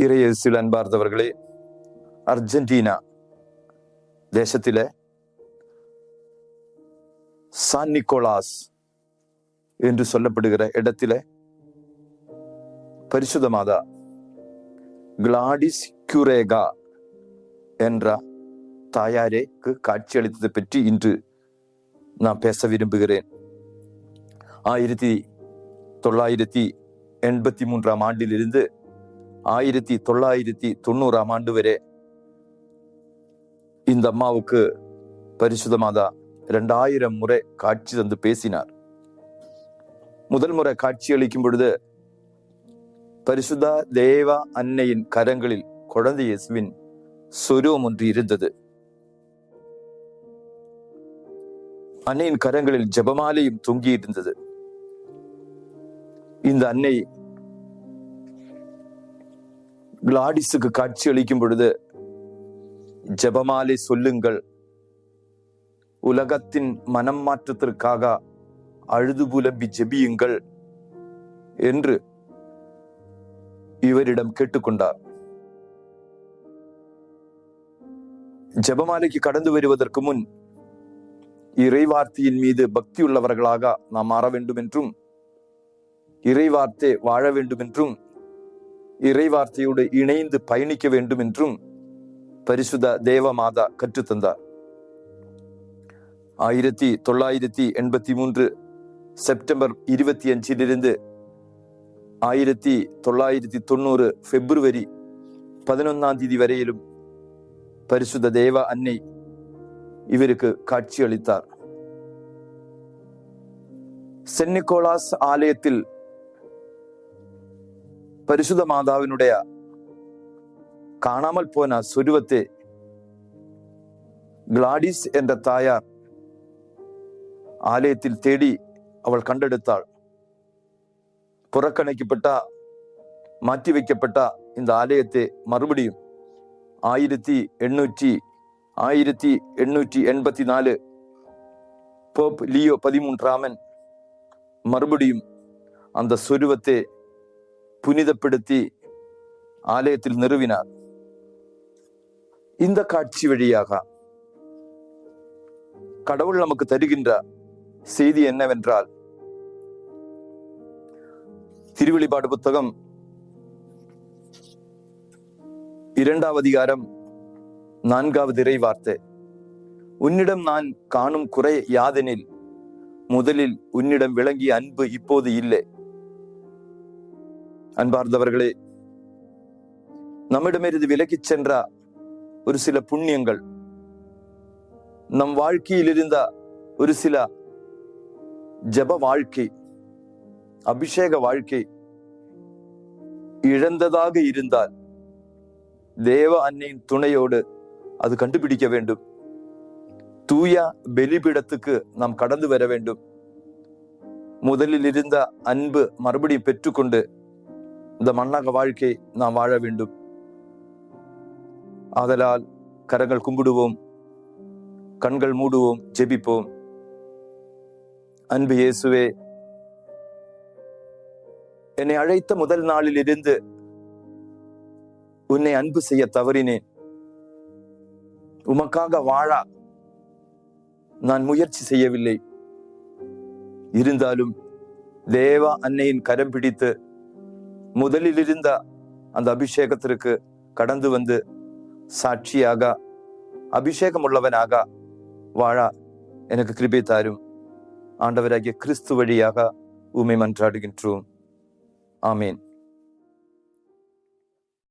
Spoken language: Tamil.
இறையேசுவில் அன்பார்ந்தவர்களே, அர்ஜென்டினா தேசத்திலே சான் நிக்கோலாஸ் என்று சொல்லப்படுகிற இடத்திலே பரிசுத்த மாதா கிளாடிஸ் குரேகா என்ற தாயாருக்கு காட்சியளித்ததை பற்றி இன்று நான் பேச விரும்புகிறேன். 1983 ஆண்டிலிருந்து 1990 ஆண்டு வரை இந்த அம்மாவுக்கு பரிசுத்த மாதா 2000 முறை காட்சி தந்து பேசினார். முதல் முறை காட்சி அளிக்கும் பொழுது பரிசுத்த தேவ அன்னையின் கரங்களில் குழந்தை இயேசுவின் சொரூபம் ஒன்று இருந்தது. அன்னையின் கரங்களில் ஜெபமாலையும் தொங்கி இருந்தது. இந்த அன்னை கிளாடிஸுக்கு காட்சி அளிக்கும் பொழுது, ஜெபமாலை சொல்லுங்கள், உலகத்தின் மனம் மாற்றத்திற்காக அழுது புலம்பி ஜெபியுங்கள் என்று இவரிடம் கேட்டுக்கொண்டார். ஜெபமாலைக்கு கடந்து வருவதற்கு முன் இறைவார்த்தையின் மீது பக்தி உள்ளவர்களாக நாம் மாற வேண்டும் என்றும், இறைவார்த்தை வாழ வேண்டும் என்றும், இறைவார்த்தையோடு இணைந்து பயணிக்க வேண்டும் என்றும் பரிசுத்த தேவ மாதா கற்றுத்தந்தார். 1983 செப்டம்பர் 25 1990 பிப்ரவரி 11 வரையிலும் பரிசுத்த தேவ அன்னை இவருக்கு காட்சி அளித்தார். சென்ட் நிக்கோலாஸ் ஆலயத்தில் பரிசுத்த மாதாவினுடைய காணாமல் போன சொருவத்தை கிளாடிஸ் என்ற தாயார் ஆலயத்தில் தேடி அவள் கண்டெடுத்தாள். புறக்கணிக்கப்பட்ட, மாற்றி வைக்கப்பட்ட இந்த ஆலயத்தை மறுபடியும் 1884 போப் லியோ 13 மறுபடியும் அந்த சொருவத்தை புனிதப்படுத்தி ஆலயத்தில் நிறுவினார். இந்த காட்சி வழியாக கடவுள் நமக்கு தருகின்ற செய்தி என்னவென்றால், திருவெளிப்பாடு புத்தகம் 2 அதிகாரம் 4 இறை வார்த்தை, உன்னிடம் நான் காணும் குறை யாதெனில், முதலில் உன்னிடம் விளங்கிய அன்பு இப்போது இல்லை. அன்பார்ந்தவர்களே, நம்மிடமிருந்து விலகிச் சென்ற ஒரு சில புண்ணியங்கள், நம் வாழ்க்கையில் இருந்த ஒரு சில ஜெப வாழ்க்கை, அபிஷேக வாழ்க்கை இழந்ததாக இருந்தால் தேவ அன்னையின் துணையோடு அது கண்டுபிடிக்க வேண்டும். தூய பலிபீடத்துக்கு நாம் கடந்து வர வேண்டும். முதலில் இருந்த அன்பு மறுபடியும் பெற்றுக்கொண்டு இந்த மண்ணக வாழ்க்கை நாம் வாழ வேண்டும். ஆதலால் கரங்கள் கும்பிடுவோம், கண்கள் மூடுவோம், ஜெபிப்போம். அன்பு இயேசுவே, என்னை அழைத்த முதல் நாளில் இருந்து உன்னை அன்பு செய்ய தவறினேன். உமக்காக வாழ நான் முயற்சி செய்யவில்லை. இருந்தாலும் தேவ அன்னையின் கரம் பிடித்து முதலில் இருந்த அந்த அபிஷேகத்திற்கு கடந்து வந்து சாட்சியாக, அபிஷேகம் உள்ளவனாக வாழ எனக்கு கிருபை தாரும். ஆண்டவராகிய கிறிஸ்து வழியாக உம்மை மன்றாடுகின்றோம். ஆமேன்.